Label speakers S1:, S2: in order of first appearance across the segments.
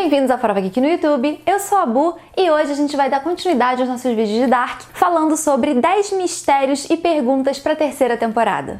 S1: Bem-vindos ao Farofa Geek no YouTube, eu sou a Bu e hoje a gente vai dar continuidade aos nossos vídeos de Dark, falando sobre 10 mistérios e perguntas para a terceira temporada.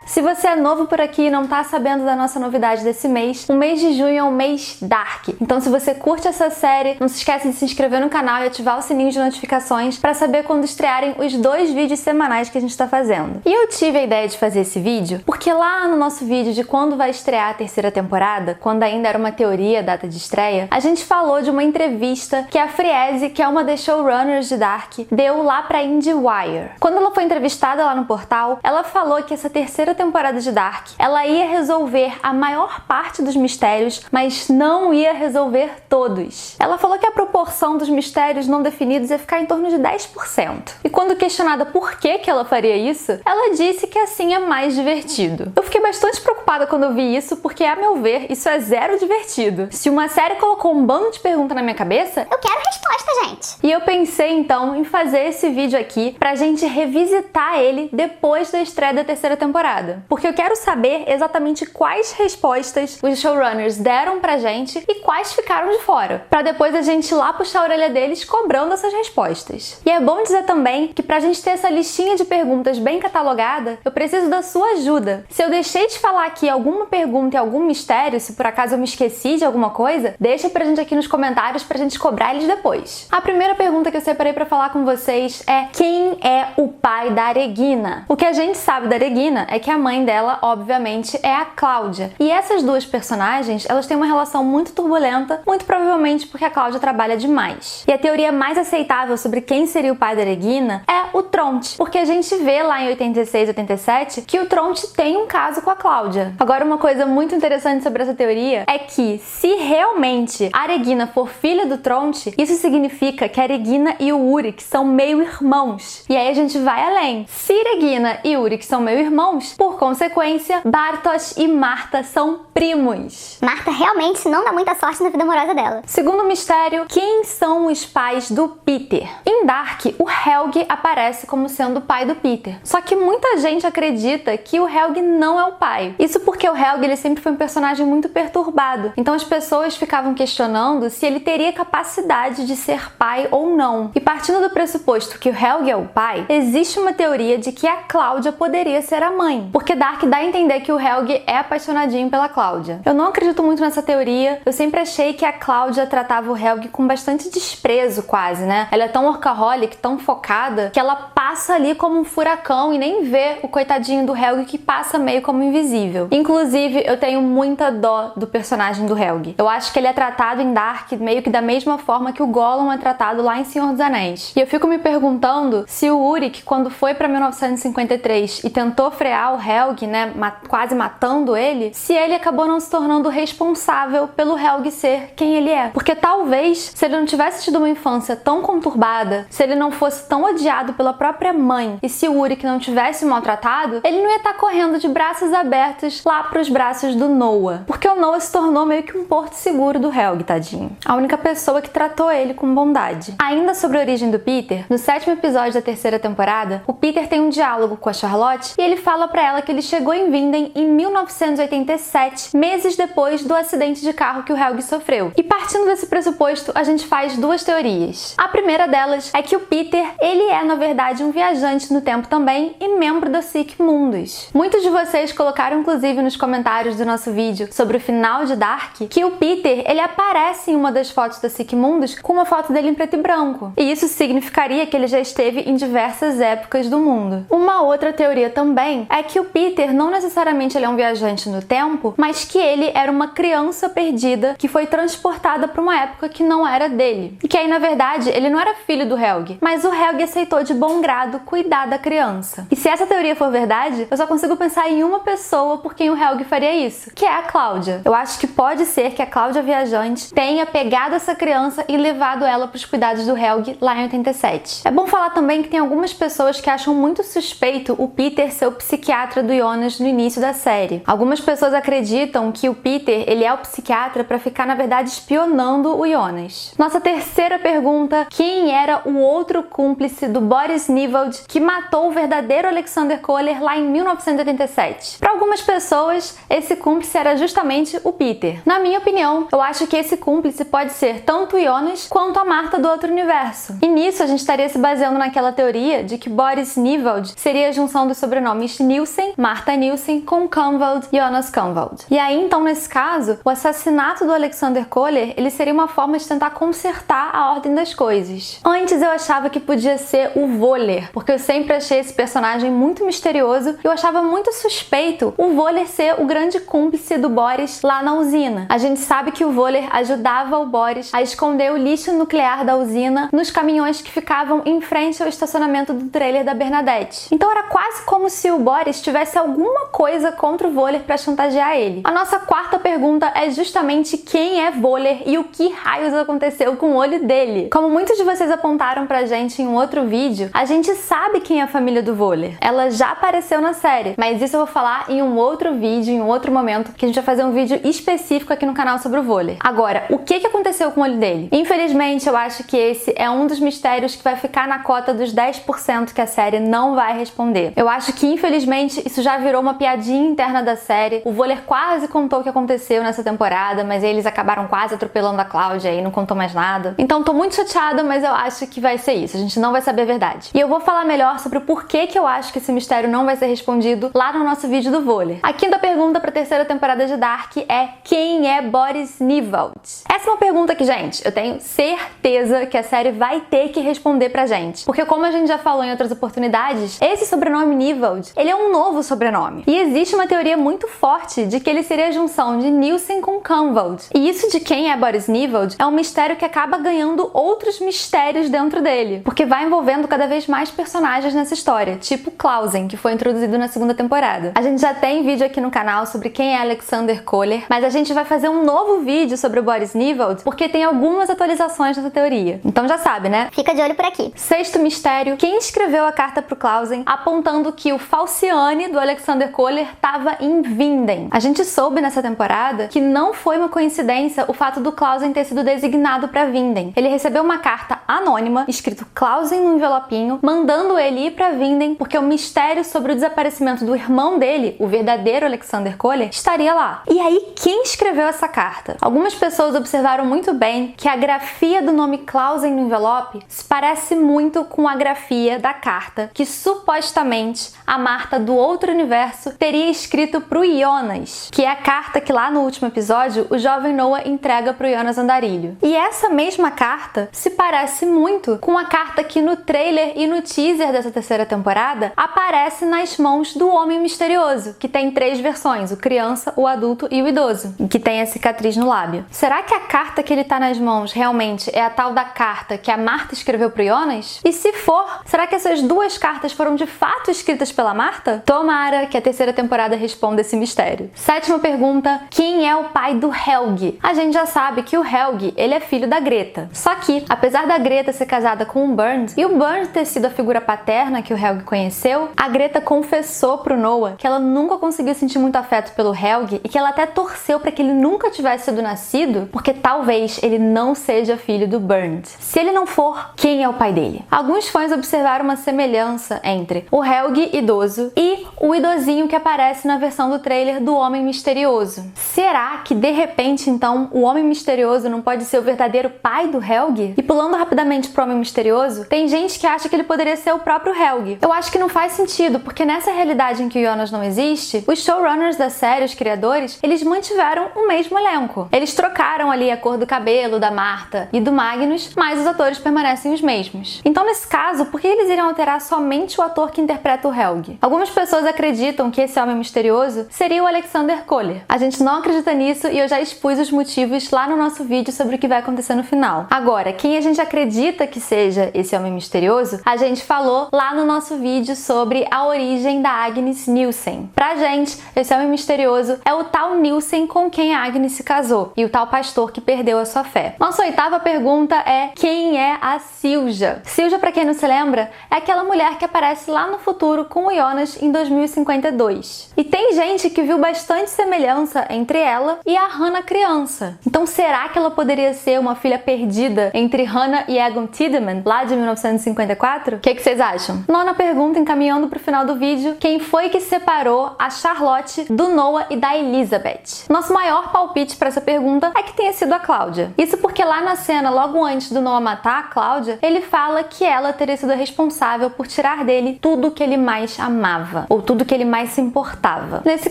S1: Se você é novo por aqui e não tá sabendo da nossa novidade desse mês, o mês de junho é um mês Dark. Então se você curte essa série, não se esquece de se inscrever no canal e ativar o sininho de notificações para saber quando estrearem os 2 vídeos semanais que a gente tá fazendo. E eu tive a ideia de fazer esse vídeo porque lá no nosso vídeo de quando vai estrear a terceira temporada, quando ainda era uma teoria a data de estreia, a gente falou de uma entrevista que a Friese, que é uma das showrunners de Dark, deu lá pra IndieWire. Quando ela foi entrevistada lá no portal, ela falou que essa terceira temporada de Dark, ela ia resolver a maior parte dos mistérios, mas não ia resolver todos. Ela falou que a proporção dos mistérios não definidos ia ficar em torno de 10%. E quando questionada por que ela faria isso, ela disse que assim é mais divertido. Eu fiquei bastante preocupada quando eu vi isso, porque a meu ver, isso é zero divertido. Se uma série colocou um bando de perguntas na minha cabeça,
S2: eu quero resposta, gente!
S1: E eu pensei então em fazer esse vídeo aqui pra gente revisitar ele depois da estreia da terceira temporada. Porque eu quero saber exatamente quais respostas os showrunners deram pra gente e quais ficaram de fora, pra depois a gente ir lá puxar a orelha deles cobrando essas respostas. E é bom dizer também que pra gente ter essa listinha de perguntas bem catalogada, eu preciso da sua ajuda. Se eu deixei de falar aqui alguma pergunta e algum mistério, se por acaso eu me esqueci de alguma coisa, deixa pra gente aqui nos comentários pra gente cobrar eles depois. A primeira pergunta que eu separei pra falar com vocês é: quem é o pai da Regina? O que a gente sabe da Regina é que a mãe dela, obviamente, é a Cláudia. E essas duas personagens, elas têm uma relação muito turbulenta, muito provavelmente porque a Cláudia trabalha demais. E a teoria mais aceitável sobre quem seria o pai da Regina é o Tronte, porque a gente vê lá em 86 e 87 que o Tronte tem um caso com a Cláudia. Agora, uma coisa muito interessante sobre essa teoria é que, se realmente a Regina for filha do Tronte, isso significa que a Regina e o Úrik são meio irmãos. E aí a gente vai além. Se Regina e Úrik são meio irmãos, por consequência, Bartosz e Marta são primos.
S2: Marta realmente não dá muita sorte na vida amorosa dela.
S1: Segundo mistério, quem são os pais do Peter? Em Dark, o Helge aparece como sendo o pai do Peter. Só que muita gente acredita que o Helge não é o pai. Isso porque o Helge ele sempre foi um personagem muito perturbado. Então as pessoas ficavam questionando se ele teria capacidade de ser pai ou não. E partindo do pressuposto que o Helge é o pai, existe uma teoria de que a Cláudia poderia ser a mãe. Porque Dark dá a entender que o Helge é apaixonadinho pela Cláudia. Eu não acredito muito nessa teoria. Eu sempre achei que a Cláudia tratava o Helge com bastante desprezo, quase, né? Ela é tão workaholic, tão focada, que ela passa ali como um furacão e nem vê o coitadinho do Helge, que passa meio como invisível. Inclusive, eu tenho muita dó do personagem do Helge. Eu acho que ele é tratado em Dark meio que da mesma forma que o Gollum é tratado lá em Senhor dos Anéis. E eu fico me perguntando se o Úrik, quando foi pra 1953 e tentou frear o Helge, né, quase matando ele, se ele acabou não se tornando responsável pelo Helge ser quem ele é. Porque talvez, se ele não tivesse tido uma infância tão conturbada, se ele não fosse tão odiado pela própria mãe, e se o Úrik não tivesse maltratado, ele não ia estar correndo de braços abertos lá pros braços do Noah. Porque o Noah se tornou meio que um porto seguro do Helge, tadinho. A única pessoa que tratou ele com bondade. Ainda sobre a origem do Peter, no 7º episódio da terceira temporada, o Peter tem um diálogo com a Charlotte e ele fala pra ela que ele chegou em Vinden em 1987, meses depois do acidente de carro que o Helge sofreu. E partindo desse pressuposto, a gente faz duas teorias. A primeira delas é que o Peter, ele é na verdade um viajante no tempo também e membro da Sic Mundus. Muitos de vocês colocaram inclusive nos comentários do nosso vídeo sobre o final de Dark que o Peter, ele aparece em uma das fotos da Sic Mundus com uma foto dele em preto e branco. E isso significaria que ele já esteve em diversas épocas do mundo. Uma outra teoria também é que o Peter não necessariamente ele é um viajante no tempo, mas que ele era uma criança perdida que foi transportada para uma época que não era dele. E que aí, na verdade, ele não era filho do Helge, mas o Helge aceitou de bom grado cuidar da criança. E se essa teoria for verdade, eu só consigo pensar em uma pessoa por quem o Helge faria isso, que é a Cláudia. Eu acho que pode ser que a Cláudia viajante tenha pegado essa criança e levado ela para os cuidados do Helge lá em 87. É bom falar também que tem algumas pessoas que acham muito suspeito o Peter ser o psiquiatra psiquiatra do Jonas no início da série. Algumas pessoas acreditam que o Peter, ele é o psiquiatra para ficar, na verdade, espionando o Jonas. Nossa terceira pergunta: quem era o outro cúmplice do Boris Nivald que matou o verdadeiro Alexander Koller lá em 1987? Para algumas pessoas, esse cúmplice era justamente o Peter. Na minha opinião, eu acho que esse cúmplice pode ser tanto o Jonas quanto a Marta do outro universo. E nisso a gente estaria se baseando naquela teoria de que Boris Nivald seria a junção dos sobrenomes Nielsen, Marta Nielsen, com Kahnwald, Jonas Kahnwald. E aí, então, nesse caso, o assassinato do Alexander Koller, ele seria uma forma de tentar consertar a ordem das coisas. Antes eu achava que podia ser o Voller, porque eu sempre achei esse personagem muito misterioso e eu achava muito suspeito o Voller ser o grande cúmplice do Boris lá na usina. A gente sabe que o Voller ajudava o Boris a esconder o lixo nuclear da usina nos caminhões que ficavam em frente ao estacionamento do trailer da Bernadette. Então era quase como se o Boris tivesse alguma coisa contra o Voller para chantagear ele. A nossa quarta pergunta é justamente quem é Voller e o que raios aconteceu com o olho dele. Como muitos de vocês apontaram pra gente em um outro vídeo, a gente sabe quem é a família do Voller. Ela já apareceu na série, mas isso eu vou falar em um outro vídeo, em um outro momento, que a gente vai fazer um vídeo específico aqui no canal sobre o Voller. Agora, o que aconteceu com o olho dele? Infelizmente, eu acho que esse é um dos mistérios que vai ficar na cota dos 10% que a série não vai responder. Eu acho que, infelizmente, isso já virou uma piadinha interna da série. O Voller quase contou o que aconteceu nessa temporada, mas eles acabaram quase atropelando a Cláudia e não contou mais nada. Então, tô muito chateada, mas eu acho que vai ser isso. A gente não vai saber a verdade. E eu vou falar melhor sobre o porquê que eu acho que esse mistério não vai ser respondido lá no nosso vídeo do Voller. A quinta pergunta pra terceira temporada de Dark é: quem é Boris Nivald? Essa é uma pergunta que, gente, eu tenho certeza que a série vai ter que responder pra gente. Porque, como a gente já falou em outras oportunidades, esse sobrenome Nivald, ele é um novo sobrenome. E existe uma teoria muito forte de que ele seria a junção de Nielsen com Kahnwald. E isso de quem é Boris Nivald é um mistério que acaba ganhando outros mistérios dentro dele, porque vai envolvendo cada vez mais personagens nessa história, tipo Clausen, que foi introduzido na segunda temporada. A gente já tem vídeo aqui no canal sobre quem é Alexander Koller, mas a gente vai fazer um novo vídeo sobre o Boris Nivald, porque tem algumas atualizações nessa teoria. Então já sabe, né?
S2: Fica de olho por aqui.
S1: Sexto mistério: quem escreveu a carta pro Clausen apontando que o Falciane do Alexander Koller estava em Vinden? A gente soube nessa temporada que não foi uma coincidência o fato do Clausen ter sido designado para Vinden. Ele recebeu uma carta anônima, escrito Clausen no envelopinho, mandando ele ir para Vinden porque o mistério sobre o desaparecimento do irmão dele, o verdadeiro Alexander Koller, estaria lá. E aí, quem escreveu essa carta? Algumas pessoas observaram muito bem que a grafia do nome Clausen no envelope se parece muito com a grafia da carta que supostamente a Marta do outro universo teria escrito pro Jonas, que é a carta que lá no último episódio o jovem Noah entrega pro Jonas Andarilho. E essa mesma carta se parece muito com a carta que no trailer e no teaser dessa terceira temporada aparece nas mãos do Homem Misterioso, que tem 3 versões: o criança, o adulto e o idoso, e que tem a cicatriz no lábio. Será que a carta que ele tá nas mãos realmente é a tal da carta que a Marta escreveu pro Jonas? E se for, será que essas duas cartas foram de fato escritas pela Marta? Tomara que a terceira temporada responda esse mistério. Sétima pergunta: quem é o pai do Helge? A gente já sabe que o Helge, ele é filho da Greta. Só que, apesar da Greta ser casada com o Bernd e o Bernd ter sido a figura paterna que o Helge conheceu, a Greta confessou pro Noah que ela nunca conseguiu sentir muito afeto pelo Helge e que ela até torceu para que ele nunca tivesse sido nascido, porque talvez ele não seja filho do Bernd. Se ele não for, quem é o pai dele? Alguns fãs observaram uma semelhança entre o Helge idoso e o idosinho que aparece na versão do trailer do Homem Misterioso. Será que, de repente, então, o Homem Misterioso não pode ser o verdadeiro pai do Helge? E pulando rapidamente pro Homem Misterioso, tem gente que acha que ele poderia ser o próprio Helge. Eu acho que não faz sentido, porque nessa realidade em que o Jonas não existe, os showrunners da série, os criadores, eles mantiveram o mesmo elenco. Eles trocaram ali a cor do cabelo da Marta e do Magnus, mas os atores permanecem os mesmos. Então, nesse caso, por que eles iriam alterar somente o ator que interpreta o Helge? Algumas pessoas acreditam que esse Homem Misterioso seria o Alexander Koller. A gente não acredita nisso e eu já expus os motivos lá no nosso vídeo sobre o que vai acontecer no final. Agora, quem a gente acredita que seja esse Homem Misterioso, a gente falou lá no nosso vídeo sobre a origem da Agnes Nielsen. Pra gente, esse Homem Misterioso é o tal Nielsen com quem a Agnes se casou e o tal pastor que perdeu a sua fé. Nossa oitava pergunta é: quem é a Silja? Silja, pra quem não se lembra, é aquela mulher que aparece lá no futuro com o Jonas em 2052. E tem gente que viu bastante semelhança entre ela e a Hannah criança. Então será que ela poderia ser uma filha perdida entre Hannah e Egon Tiedemann, lá de 1954? O que vocês acham? Nona pergunta, encaminhando para o final do vídeo: quem foi que separou a Charlotte do Noah e da Elizabeth? Nosso maior palpite para essa pergunta é que tenha sido a Cláudia. Isso porque lá na cena, logo antes do Noah matar a Cláudia, ele fala que ela teria sido responsável por tirar dele tudo que ele mais amava, ou tudo que ele mais se importava. Nesse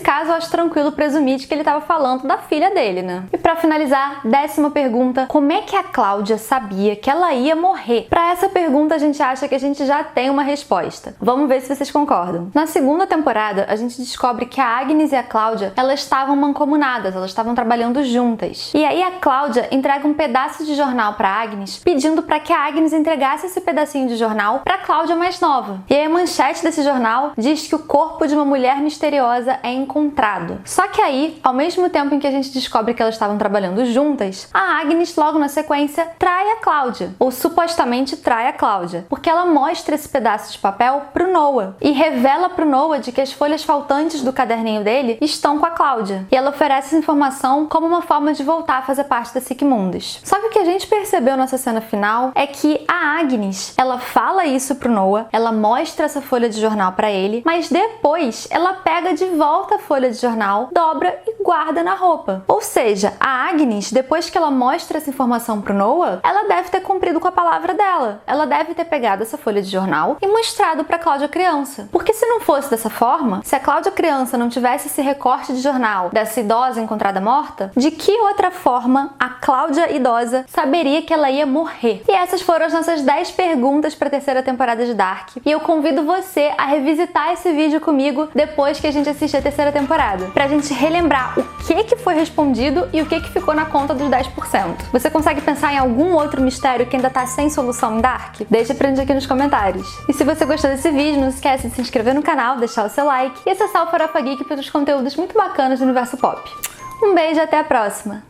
S1: caso, eu acho tranquilo presumir que ele estava falando da filha dele, né? E para finalizar, 10ª pergunta: como é que a Cláudia sabia que ela ia morrer? Para essa pergunta, a gente acha que a gente já tem uma resposta. Vamos ver se vocês concordam. Na segunda temporada, a gente descobre que a Agnes e a Cláudia, elas estavam mancomunadas, elas estavam trabalhando juntas. E aí a Cláudia entrega um pedaço de jornal para Agnes, pedindo para que a Agnes entregasse esse pedacinho de jornal para Cláudia mais nova. E aí a manchete desse jornal diz que o corpo de uma mulher misteriosa é encontrado. Só que aí, ao mesmo tempo em que a gente descobre que elas estavam trabalhando juntas, a Agnes, logo na sequência, trai a Cláudia, ou supostamente trai a Cláudia, porque ela mostra esse pedaço de papel pro Noah e revela pro Noah de que as folhas faltantes do caderninho dele estão com a Cláudia. E ela oferece essa informação como uma forma de voltar a fazer parte da Sigmundes. Só que o que a gente percebeu nessa cena final é que a Agnes, ela fala isso pro Noah, ela mostra essa folha de jornal pra ele, mas depois ela pega de volta a folha de jornal, dobra e guarda na roupa. Ou seja, a Agnes, depois que ela mostra essa informação pro Noah, ela deve ter cumprido com a palavra dela. Ela deve ter pegado essa folha de jornal e mostrado pra Cláudia criança. Porque se não fosse dessa forma, se a Cláudia criança não tivesse esse recorte de jornal dessa idosa encontrada morta, de que outra forma a Cláudia idosa saberia que ela ia morrer? E essas foram as nossas 10 perguntas para a terceira temporada de Dark. E eu convido você a revisitar esse vídeo comigo depois que a gente assistir a terceira temporada, pra gente relembrar o que foi respondido e o que ficou na conta dos 10%. Você consegue pensar em algum outro mistério que ainda tá sem solução em Dark? Deixa pra gente aqui nos comentários. E se você gostou desse vídeo, não esquece de se inscrever no canal, deixar o seu like e acessar o Farofa Geek para outros conteúdos muito bacanas do universo pop. Um beijo e até a próxima!